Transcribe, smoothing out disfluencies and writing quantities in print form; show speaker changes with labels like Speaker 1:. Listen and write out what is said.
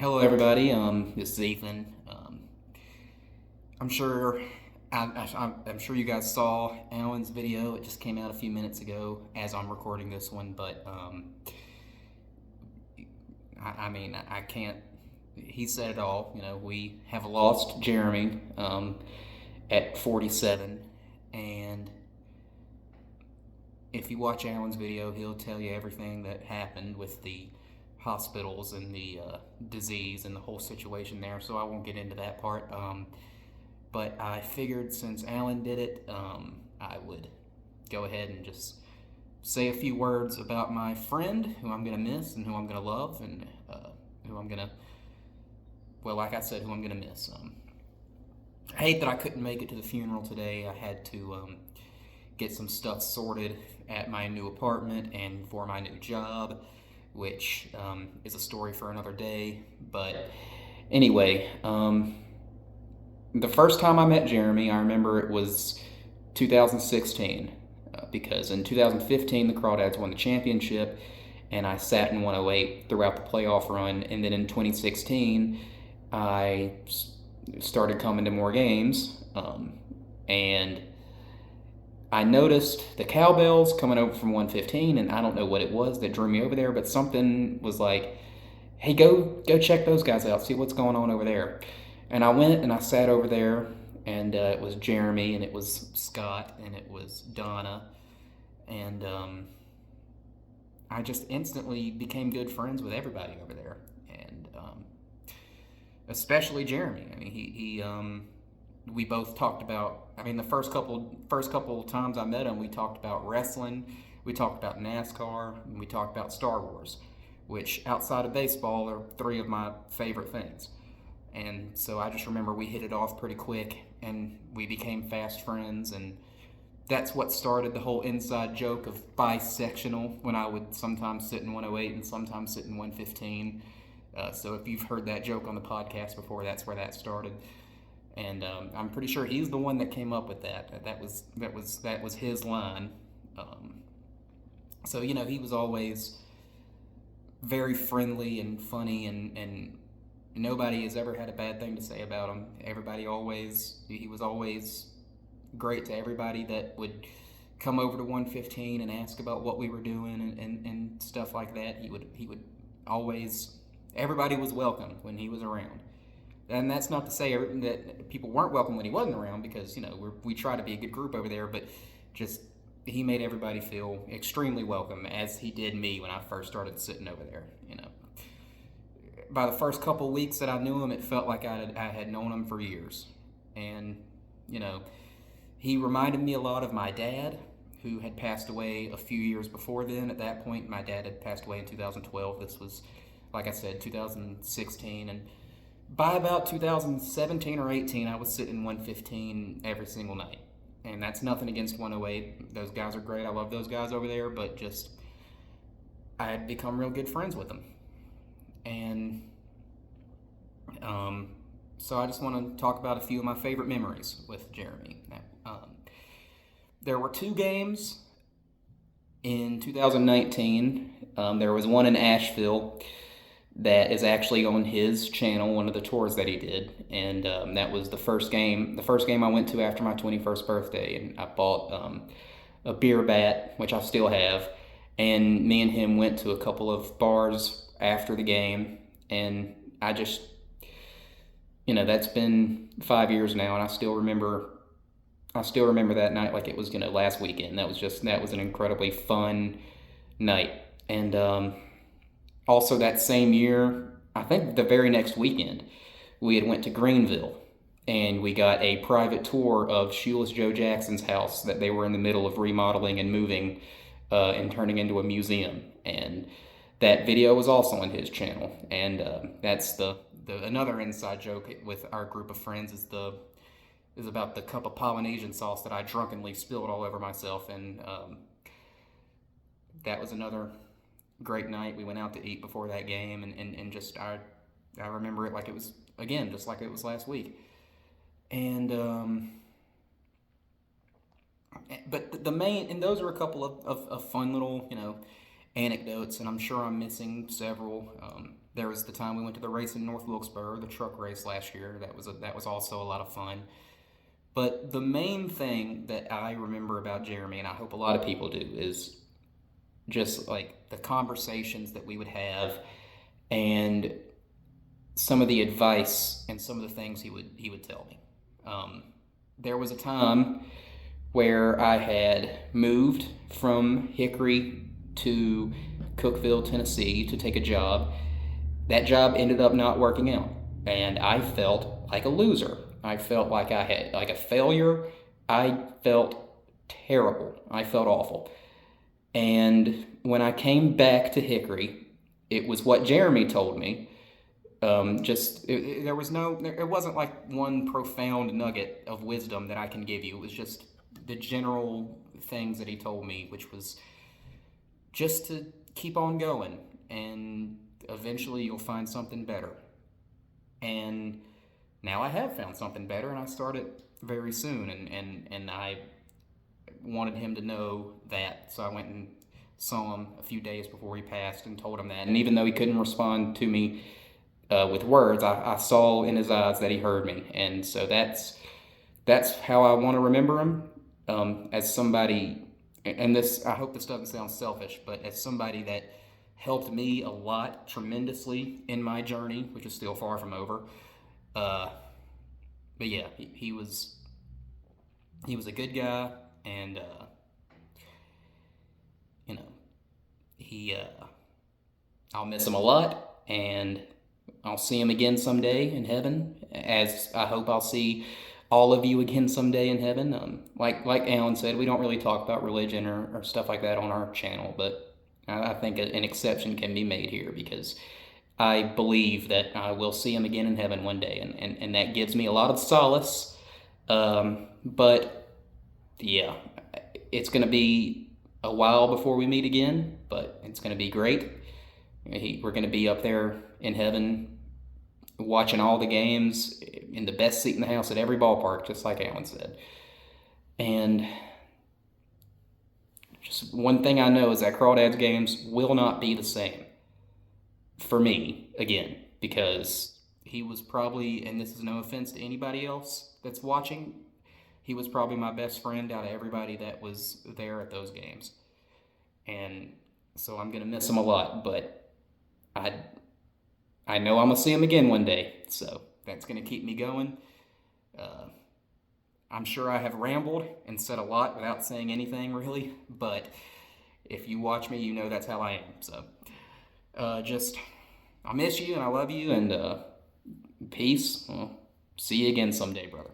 Speaker 1: Hello, everybody. This is Ethan. I'm sure I'm sure you guys saw Alan's video. It just came out a few minutes ago as I'm recording this one, but I can't. He said it all. We have lost Jeremy at 47, and if you watch Alan's video, he'll tell you everything that happened with the hospitals and the disease and the whole situation there. So I won't get into that part. But I figured since Alan did it, I would go ahead and just say a few words about my friend who I'm going to miss and who I'm going to love and who I'm going to, well, like I said, who I'm going to miss. I hate that I couldn't make it to the funeral today. I had to get some stuff sorted at my new apartment and for my new job, which is a story for another day. But anyway, the first time I met Jeremy, I remember it was 2016, because in 2015 the Crawdads won the championship, and I sat in 108 throughout the playoff run. And then in 2016, I started coming to more games, and I noticed the cowbells coming over from 115, and I don't know what it was that drew me over there, but something was like, hey, go check those guys out, see what's going on over there. And I went and I sat over there, and it was Jeremy, and it was Scott, and it was Donna, and I just instantly became good friends with everybody over there, and especially Jeremy. I mean, he we both talked about. I mean, the first couple times I met him, we talked about wrestling, we talked about NASCAR, and we talked about Star Wars, which outside of baseball are three of my favorite things. And so I just remember we hit it off pretty quick, and we became fast friends, and that's what started the whole inside joke of bisectional when I would sometimes sit in 108 and sometimes sit in 115. So if you've heard that joke on the podcast before, that's where that started. And I'm pretty sure he's the one that came up with that. That was his line. So he was always very friendly and funny, and nobody has ever had a bad thing to say about him. He was always great to everybody that would come over to 115 and ask about what we were doing and stuff like that. He would always, everybody was welcome when he was around. And that's not to say that people weren't welcome when he wasn't around, because we try to be a good group over there, but just he made everybody feel extremely welcome, as he did me when I first started sitting over there. By the first couple weeks that I knew him, it felt like I had known him for years. And he reminded me a lot of my dad, who had passed away a few years before then. At that point, my dad had passed away in 2012. This was, like I said, 2016, and by about 2017 or 18, I was sitting 115 every single night. And that's nothing against 108. Those guys are great. I love those guys over there, but just I had become real good friends with them. And so I just want to talk about a few of my favorite memories with Jeremy. There were two games in 2019. There was one in Asheville that is actually on his channel, one of the tours that he did, and that was the first game I went to after my 21st birthday, and I bought a beer bat, which I still have, and me and him went to a couple of bars after the game, and I just, that's been 5 years now, and I still remember that night like it was last weekend. That was an incredibly fun night. And also that same year, I think the very next weekend, we had went to Greenville, and we got a private tour of Shoeless Joe Jackson's house that they were in the middle of remodeling and moving and turning into a museum. And that video was also on his channel. And that's the another inside joke with our group of friends is about the cup of Polynesian sauce that I drunkenly spilled all over myself. And that was another great night. We went out to eat before that game, and just I remember it like it was, again, just like it was last week. And but the main, and those are a couple of fun little anecdotes, and I'm sure I'm missing several. There was the time we went to the race in North Wilkesboro, the truck race last year. That was also a lot of fun. But the main thing that I remember about Jeremy, and I hope a lot of people do, is just like the conversations that we would have, and some of the advice and some of the things he would tell me. There was a time where I had moved from Hickory to Cookeville, Tennessee to take a job. That job ended up not working out, and I felt like a loser. I felt like I had like a failure. I felt terrible. I felt awful. And when I came back to Hickory, it was what Jeremy told me. There was no, it wasn't like one profound nugget of wisdom that I can give you. It was just the general things that he told me, which was just to keep on going, and eventually you'll find something better. And now I have found something better, and I started very soon, and I wanted him to know that, so I went and saw him a few days before he passed and told him that. And even though he couldn't respond to me with words, I saw in his eyes that he heard me, and so that's how I want to remember him, as somebody. And this, I hope this doesn't sound selfish, but as somebody that helped me a lot, tremendously, in my journey, which is still far from over. But yeah, he was a good guy, and you know, he I'll miss him a lot, and I'll see him again someday in heaven, as I hope I'll see all of you again someday in heaven. Like Alan said, we don't really talk about religion or stuff like that on our channel, but I think an exception can be made here, because I believe that I will see him again in heaven one day, and that gives me a lot of solace. But yeah, it's going to be a while before we meet again, but it's going to be great. We're going to be up there in heaven watching all the games in the best seat in the house at every ballpark, just like Alan said. And just one thing I know is that Crawdads games will not be the same for me again, because he was probably, and this is no offense to anybody else that's watching, he was probably my best friend out of everybody that was there at those games. And so I'm going to miss him a lot, but I know I'm going to see him again one day, so that's going to keep me going. I'm sure I have rambled and said a lot without saying anything really, but if you watch me, you know that's how I am. So I miss you and I love you, and peace. Well, see you again someday, brother.